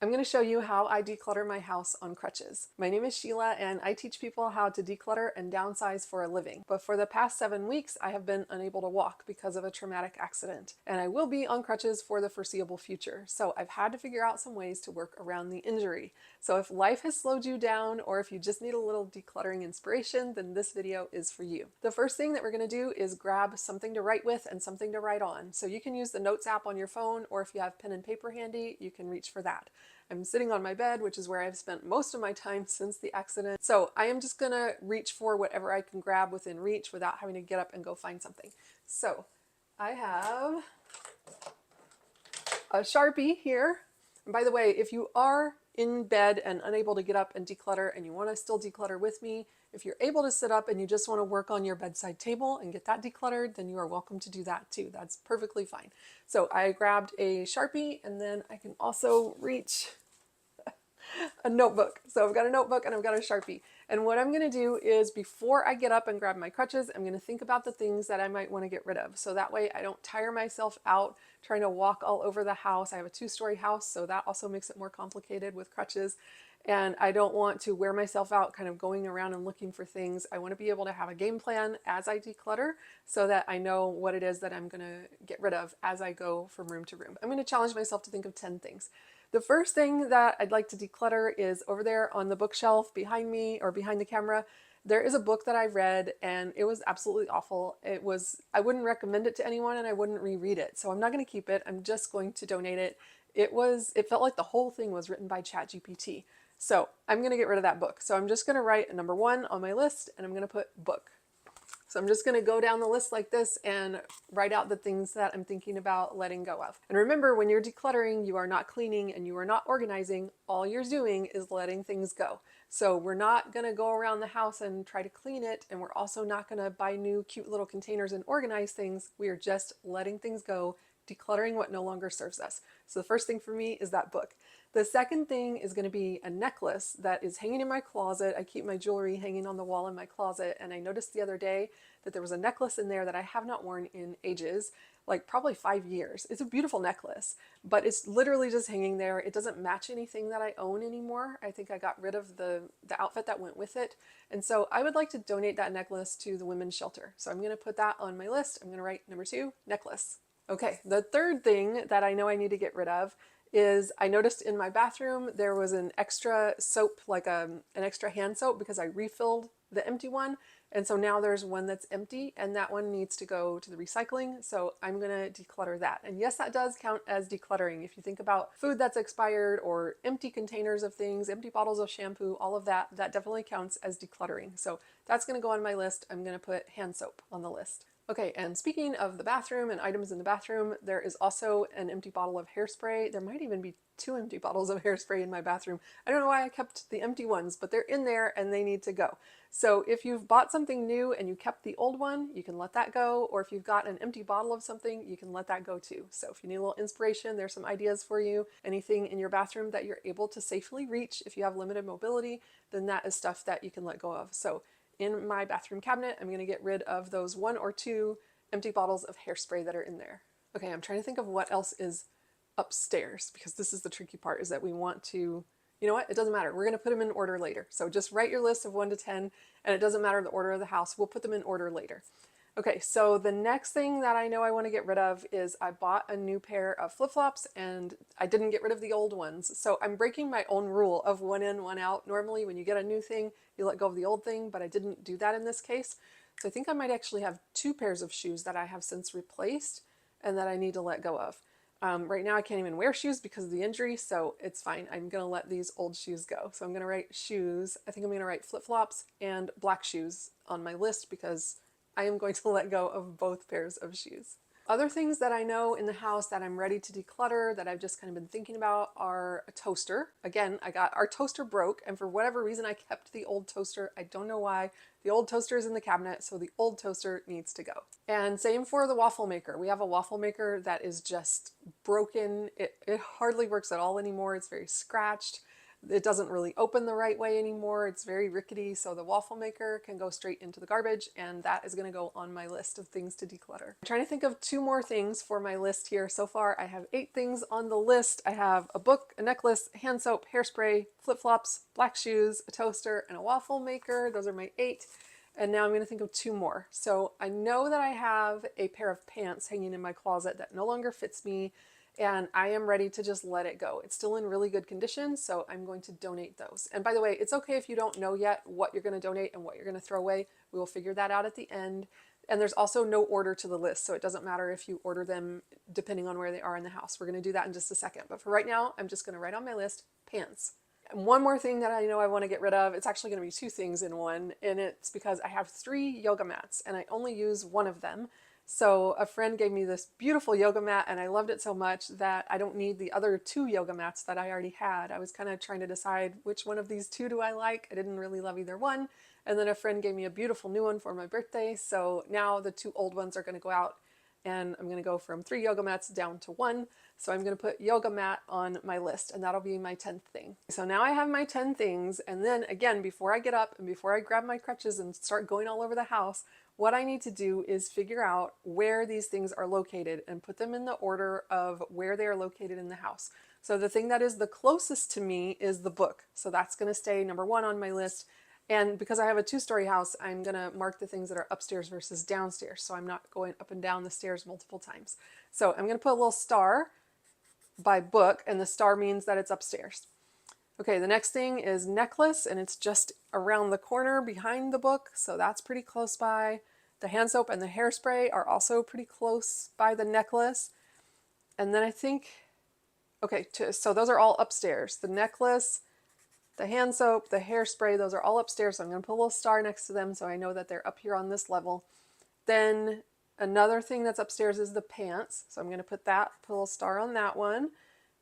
I'm going to show you how I declutter my house on crutches. My name is Sheila and I teach people how to declutter and downsize for a living. But for the past 7 weeks, I have been unable to walk because of a traumatic accident. And I will be on crutches for the foreseeable future. So I've had to figure out some ways to work around the injury. So if life has slowed you down or if you just need a little decluttering inspiration, then this video is for you. The first thing that we're going to do is grab something to write with and something to write on. So you can use the Notes app on your phone, or if you have pen and paper handy, you can reach for that. I'm sitting on my bed, which is where I've spent most of my time since the accident. So I am just gonna reach for whatever I can grab within reach without having to get up and go find something. So I have a Sharpie here. And by the way, if you are in bed and unable to get up and declutter and you want to still declutter with me, if you're able to sit up and you just want to work on your bedside table and get that decluttered, then you are welcome to do that too. That's perfectly fine. So I grabbed a Sharpie, and then I can also reach a notebook. So I've got a notebook and I've got a Sharpie. And what I'm going to do is, before I get up and grab my crutches, I'm going to think about the things that I might want to get rid of. So that way I don't tire myself out trying to walk all over the house. I have a 2-story house, so that also makes it more complicated with crutches. And I don't want to wear myself out kind of going around and looking for things. I want to be able to have a game plan as I declutter so that I know what it is that I'm going to get rid of as I go from room to room. I'm going to challenge myself to think of 10 things. The first thing that I'd like to declutter is over there on the bookshelf behind me, or behind the camera. There is a book that I read and it was absolutely awful. I wouldn't recommend it to anyone and I wouldn't reread it. So I'm not going to keep it. I'm just going to donate it. It felt like the whole thing was written by ChatGPT. So I'm going to get rid of that book. So I'm just going to write a number 1 on my list and I'm going to put book. So I'm just going to go down the list like this and write out the things that I'm thinking about letting go of. And remember, when you're decluttering, you are not cleaning and you are not organizing. All you're doing is letting things go. So we're not going to go around the house and try to clean it, and we're also not going to buy new cute little containers and organize things. We are just letting things go, decluttering what no longer serves us. So the first thing for me is that book. The second thing is going to be a necklace that is hanging in my closet. I keep my jewelry hanging on the wall in my closet, and I noticed the other day that there was a necklace in there that I have not worn in ages, like probably 5 years. It's a beautiful necklace, but it's literally just hanging there. It doesn't match anything that I own anymore. I think I got rid of the outfit that went with it. And so I would like to donate that necklace to the women's shelter. So I'm going to put that on my list. I'm going to write number 2, necklace. Okay, the third thing that I know I need to get rid of is, I noticed in my bathroom there was an extra soap, like an extra hand soap, because I refilled the empty one. And so now there's one that's empty, and that one needs to go to the recycling. So I'm going to declutter that. And yes, that does count as decluttering. If you think about food that's expired or empty containers of things, empty bottles of shampoo, all of that, that definitely counts as decluttering. So that's going to go on my list. I'm going to put hand soap on the list. Okay, and speaking of the bathroom and items in the bathroom, there is also an empty bottle of hairspray. There might even be 2 empty bottles of hairspray in my bathroom. I don't know why I kept the empty ones, but they're in there and they need to go. So if you've bought something new and you kept the old one, you can let that go. Or if you've got an empty bottle of something, you can let that go too. So if you need a little inspiration, there's some ideas for you. Anything in your bathroom that you're able to safely reach if you have limited mobility, then that is stuff that you can let go of. So in my bathroom cabinet, I'm going to get rid of those 1 or 2 empty bottles of hairspray that are in there. Okay, I'm trying to think of what else is upstairs, because this is the tricky part, is that we want to, you know what, it doesn't matter. We're going to put them in order later. So just write your list of 1 to 10, and it doesn't matter the order of the house. We'll put them in order later. Okay, so the next thing that I know I want to get rid of is, I bought a new pair of flip-flops and I didn't get rid of the old ones. So I'm breaking my own rule of 1 in, 1 out. Normally when you get a new thing, you let go of the old thing, but I didn't do that in this case. So I think I might actually have 2 pairs of shoes that I have since replaced and that I need to let go of. Right now I can't even wear shoes because of the injury, so it's fine. I'm going to let these old shoes go. So I'm going to write shoes. I think I'm going to write flip-flops and black shoes on my list, because I am going to let go of both pairs of shoes. Other things that I know in the house that I'm ready to declutter, that I've just kind of been thinking about, are a toaster. Again, our toaster broke, and for whatever reason I kept the old toaster. I don't know why. The old toaster is in the cabinet, so the old toaster needs to go. And same for the waffle maker. We have a waffle maker that is just broken. It hardly works at all anymore. It's very scratched. It doesn't really open the right way anymore. It's very rickety, so the waffle maker can go straight into the garbage, and that is going to go on my list of things to declutter. I'm trying to think of 2 more things for my list here. So far, I have 8 things on the list. I have a book, a necklace, hand soap, hairspray, flip-flops, black shoes, a toaster, and a waffle maker. Those are my 8. And now I'm going to think of 2 more. So I know that I have a pair of pants hanging in my closet that no longer fits me, and I am ready to just let it go. It's still in really good condition, so I'm going to donate those. And by the way, it's okay if you don't know yet what you're going to donate and what you're going to throw away. We will figure that out at the end. And there's also no order to the list, so it doesn't matter if you order them depending on where they are in the house. We're going to do that in just a second. But for right now, I'm just going to write on my list, pants. And one more thing that I know I want to get rid of, it's actually going to be 2 things in one, and it's because I have 3 yoga mats and I only use one of them. So a friend gave me this beautiful yoga mat and I loved it so much that I don't need the other 2 yoga mats that I already had. I was kind of trying to decide which one of these 2 do I like. I didn't really love either one. And then a friend gave me a beautiful new one for my birthday. So now the 2 old ones are going to go out, and I'm going to go from 3 yoga mats down to 1. So I'm going to put yoga mat on my list, and that'll be my 10th thing. So now I have my 10 things, and then again, before I get up and before I grab my crutches and start going all over the house, what I need to do is figure out where these things are located and put them in the order of where they are located in the house. So the thing that is the closest to me is the book. So that's going to stay number 1 on my list. And because I have a 2-story house, I'm going to mark the things that are upstairs versus downstairs. So I'm not going up and down the stairs multiple times. So I'm going to put a little star by book, and the star means that it's upstairs. Okay, the next thing is necklace, and it's just around the corner behind the book, so that's pretty close by. The hand soap and the hairspray are also pretty close by the necklace. And then I think, okay, so those are all upstairs. The necklace, the hand soap, the hairspray, those are all upstairs, so I'm going to put a little star next to them so I know that they're up here on this level. Then another thing that's upstairs is the pants, so I'm going to put a little star on that one.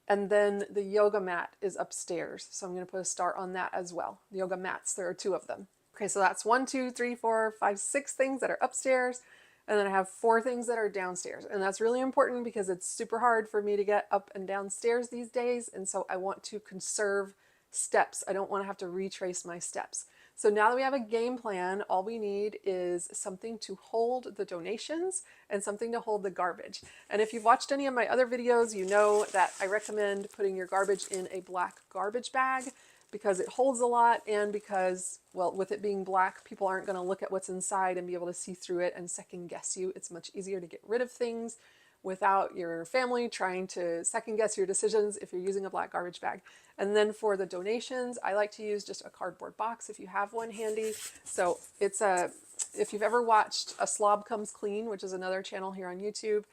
And then the yoga mat is upstairs, so I'm going to put a star on that as well. The yoga mats, there are 2 of them. Okay, so that's 1, 2, 3, 4, 5, 6 things that are upstairs, and then I have 4 things that are downstairs. And that's really important because it's super hard for me to get up and downstairs these days, and so I want to conserve steps. I don't want to have to retrace my steps. So now that we have a game plan, all we need is something to hold the donations and something to hold the garbage. And if you've watched any of my other videos, you know that I recommend putting your garbage in a black garbage bag because it holds a lot, and because, well, with it being black, people aren't going to look at what's inside and be able to see through it and second guess you. It's much easier to get rid of things without your family trying to second guess your decisions if you're using a black garbage bag. And then for the donations, I like to use just a cardboard box if you have one handy. So if you've ever watched A Slob Comes Clean, which is another channel here on YouTube,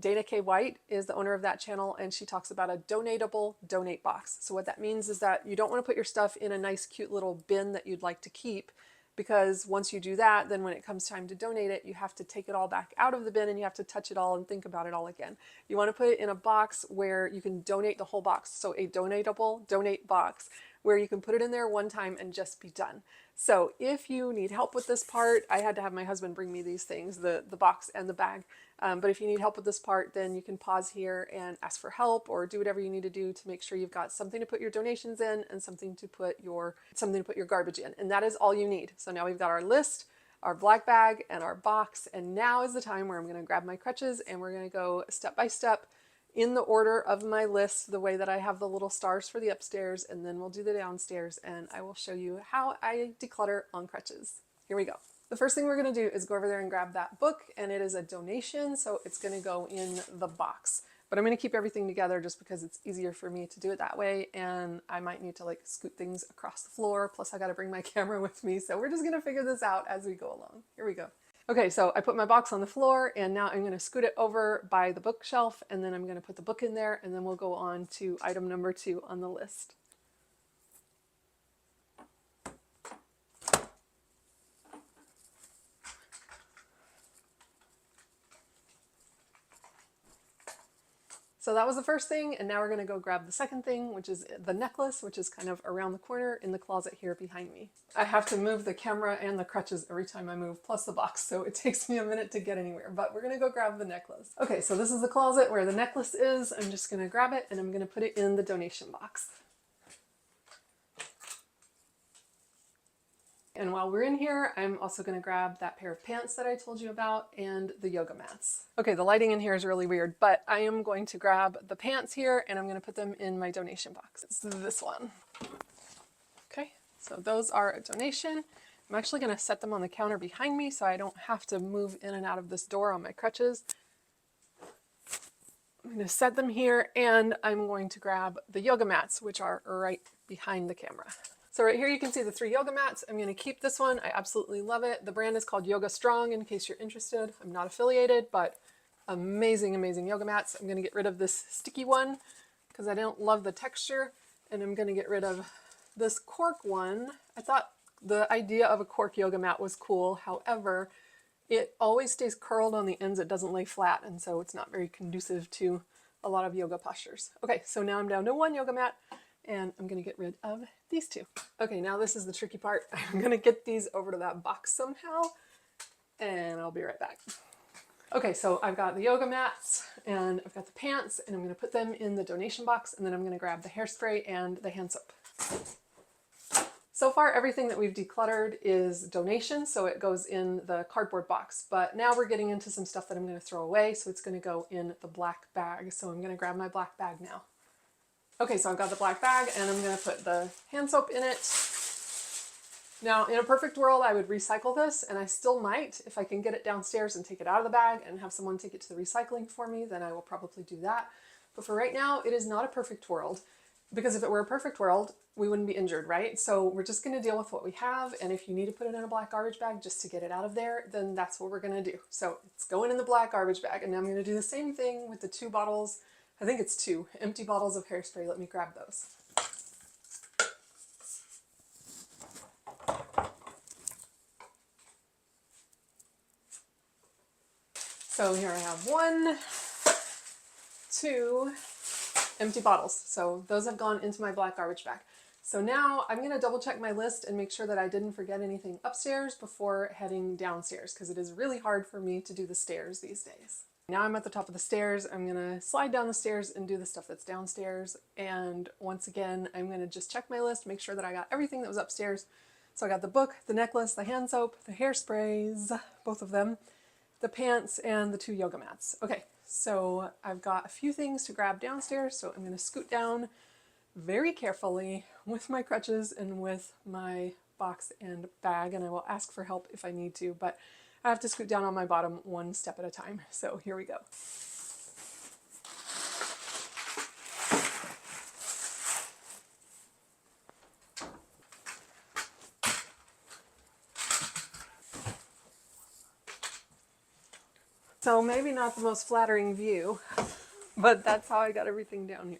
Dana K. White is the owner of that channel, and she talks about a donatable donate box. So what that means is that you don't want to put your stuff in a nice cute little bin that you'd like to keep, because once you do that, then when it comes time to donate it, you have to take it all back out of the bin and you have to touch it all and think about it all again. You want to put it in a box where you can donate the whole box. So a donatable donate box where you can put it in there one time and just be done. So if you need help with this part, I had to have my husband bring me these things, the box and the bag. But if you need help with this part, then you can pause here and ask for help or do whatever you need to do to make sure you've got something to put your donations in and something to put your garbage in. And that is all you need. So now we've got our list, our black bag, and our box. And now is the time where I'm going to grab my crutches and we're going to go step by step in the order of my list, the way that I have the little stars for the upstairs, and then we'll do the downstairs and I will show you how I declutter on crutches. Here we go. The first thing we're going to do is go over there and grab that book, and it is a donation, so it's going to go in the box. But I'm going to keep everything together just because it's easier for me to do it that way, and I might need to like scoot things across the floor, plus I got to bring my camera with me, so we're just going to figure this out as we go along. Here we go. Okay, so I put my box on the floor, and now I'm going to scoot it over by the bookshelf, and then I'm going to put the book in there, and then we'll go on to item number 2 on the list. So that was the first thing, and now we're going to go grab the second thing, which is the necklace, which is kind of around the corner in the closet here behind me. I have to move the camera and the crutches every time I move, plus the box, so it takes me a minute to get anywhere, but we're going to go grab the necklace. Okay, so this is the closet where the necklace is. I'm just going to grab it, and I'm going to put it in the donation box. And while we're in here, I'm also going to grab that pair of pants that I told you about and the yoga mats. Okay, the lighting in here is really weird, but I am going to grab the pants here and I'm going to put them in my donation box. It's this one. Okay, so those are a donation. I'm actually going to set them on the counter behind me so I don't have to move in and out of this door on my crutches. I'm going to set them here and I'm going to grab the yoga mats, which are right behind the camera. So right here you can see the 3 yoga mats. I'm going to keep this one. I absolutely love it. The brand is called Yoga Strong in case you're interested. I'm not affiliated, but amazing, amazing yoga mats. I'm going to get rid of this sticky one because I don't love the texture, and I'm going to get rid of this cork one. I thought the idea of a cork yoga mat was cool. However, it always stays curled on the ends. It doesn't lay flat, and so it's not very conducive to a lot of yoga postures. Okay, so now I'm down to 1 yoga mat, and I'm going to get rid of these 2. Okay, now this is the tricky part. I'm going to get these over to that box somehow, and I'll be right back. Okay, so I've got the yoga mats, and I've got the pants, and I'm going to put them in the donation box, and then I'm going to grab the hairspray and the hand soap. So far, everything that we've decluttered is donation, so it goes in the cardboard box. But now we're getting into some stuff that I'm going to throw away, so it's going to go in the black bag. So I'm going to grab my black bag now. Okay, so I've got the black bag, and I'm going to put the hand soap in it. Now, in a perfect world, I would recycle this, and I still might. If I can get it downstairs and take it out of the bag and have someone take it to the recycling for me, then I will probably do that. But for right now, it is not a perfect world. Because if it were a perfect world, we wouldn't be injured, right? So we're just going to deal with what we have, and if you need to put it in a black garbage bag just to get it out of there, then that's what we're going to do. So it's going in the black garbage bag, and now I'm going to do the same thing with the 2 bottles. I think it's 2 empty bottles of hairspray. Let me grab those. So here I have 1, 2 empty bottles. So those have gone into my black garbage bag. So now I'm going to double check my list and make sure that I didn't forget anything upstairs before heading downstairs, because it is really hard for me to do the stairs these days. Now I'm at the top of the stairs. I'm going to slide down the stairs and do the stuff that's downstairs. And once again, I'm going to just check my list, make sure that I got everything that was upstairs. So I got the book, the necklace, the hand soap, the hairsprays, both of them, the pants, and the 2 yoga mats. Okay, so I've got a few things to grab downstairs, so I'm going to scoot down very carefully with my crutches and with my box and bag, and I will ask for help if I need to, but I have to scoot down on my bottom 1 step at a time. So here we go. So maybe not the most flattering view, but that's how I got everything down here.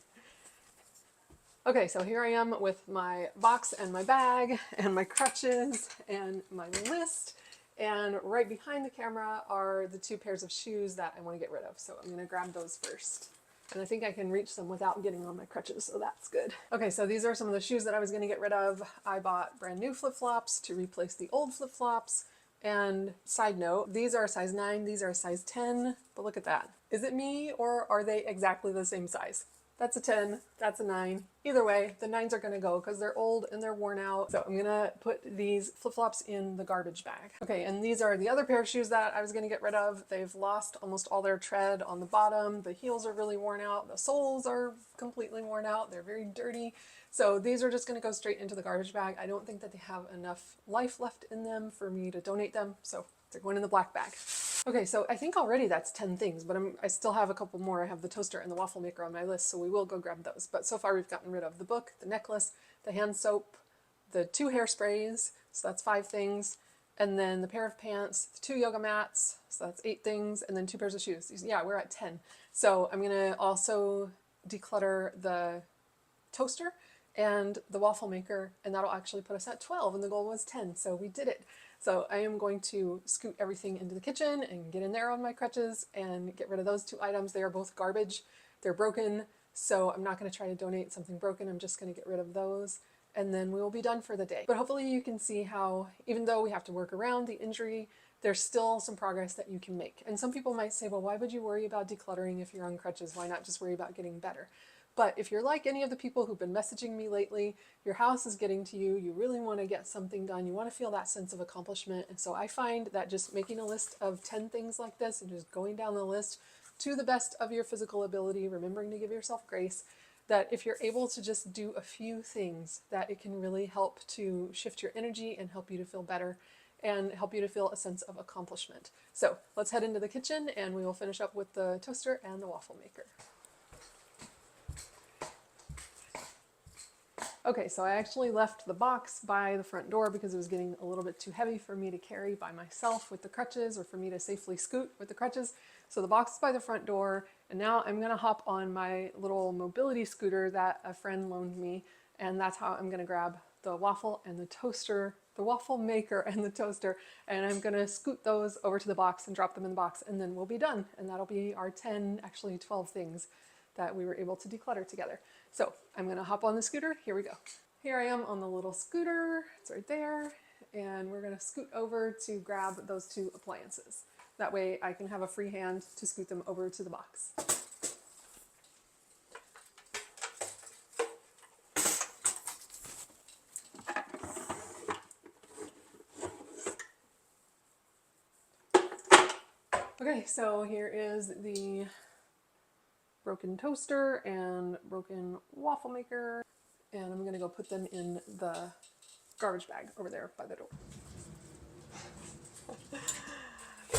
Okay, so here I am with my box and my bag and my crutches and my list. And right behind the camera are the 2 pairs of shoes that I want to get rid of. So I'm going to grab those first. And I think I can reach them without getting on my crutches, so that's good. Okay, so these are some of the shoes that I was going to get rid of. I bought brand new flip-flops to replace the old flip-flops. And side note, these are a size 9, these are a size 10, but look at that. Is it me, or are they exactly the same size? That's a 10, that's a 9. Either way, the 9s are going to go because they're old and they're worn out. So I'm going to put these flip-flops in the garbage bag. Okay, and these are the other pair of shoes that I was going to get rid of. They've lost almost all their tread on the bottom. The heels are really worn out. The soles are completely worn out. They're very dirty. So these are just going to go straight into the garbage bag. I don't think that they have enough life left in them for me to donate them. So they're going in the black bag. Okay, so I think already that's 10 things, but I still have a couple more. I have the toaster and the waffle maker on my list, so we will go grab those. But so far we've gotten rid of the book, the necklace, the hand soap, the 2 hairsprays, so that's 5 things, and then the pair of pants, the 2 yoga mats, so that's 8 things, and then 2 pairs of shoes. Yeah, we're at 10. So I'm going to also declutter the toaster and the waffle maker, and that'll actually put us at 12, and the goal was 10, so we did it. So I am going to scoot everything into the kitchen and get in there on my crutches and get rid of those 2 items. They are both garbage. They're broken, so I'm not going to try to donate something broken. I'm just going to get rid of those, and then we will be done for the day. But hopefully you can see how, even though we have to work around the injury, there's still some progress that you can make. And some people might say, well, why would you worry about decluttering if you're on crutches? Why not just worry about getting better? But if you're like any of the people who've been messaging me lately, your house is getting to you, you really want to get something done, you want to feel that sense of accomplishment. And so I find that just making a list of 10 things like this and just going down the list to the best of your physical ability, remembering to give yourself grace, that if you're able to just do a few things, that it can really help to shift your energy and help you to feel better and help you to feel a sense of accomplishment. So let's head into the kitchen and we will finish up with the toaster and the waffle maker. Okay, so I actually left the box by the front door because it was getting a little bit too heavy for me to carry by myself with the crutches, or for me to safely scoot with the crutches. So the box is by the front door, and now I'm gonna hop on my little mobility scooter that a friend loaned me, and that's how I'm gonna grab the waffle and the toaster, the waffle maker and the toaster, and I'm gonna scoot those over to the box and drop them in the box, and then we'll be done. And that'll be our 10, actually 12 things that we were able to declutter together. So I'm gonna hop on the scooter, here we go. Here I am on the little scooter, it's right there, and we're gonna scoot over to grab those 2 appliances. That way I can have a free hand to scoot them over to the box. Okay, so here is the broken toaster and broken waffle maker, and I'm gonna go put them in the garbage bag over there by the door.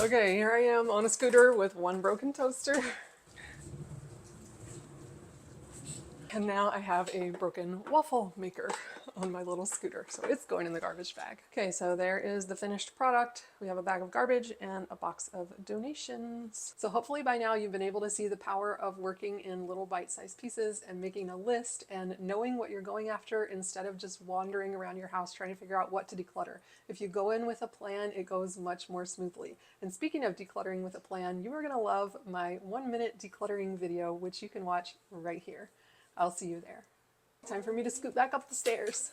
Okay, here I am on a scooter with 1 broken toaster. And now I have a broken waffle maker on my little scooter, so it's going in the garbage bag. Okay, so there is the finished product. We have a bag of garbage and a box of donations. So hopefully by now you've been able to see the power of working in little bite-sized pieces and making a list and knowing what you're going after instead of just wandering around your house trying to figure out what to declutter. If you go in with a plan, it goes much more smoothly. And speaking of decluttering with a plan, you are gonna love my 1-minute decluttering video, which you can watch right here. I'll see you there. Time for me to scoot back up the stairs.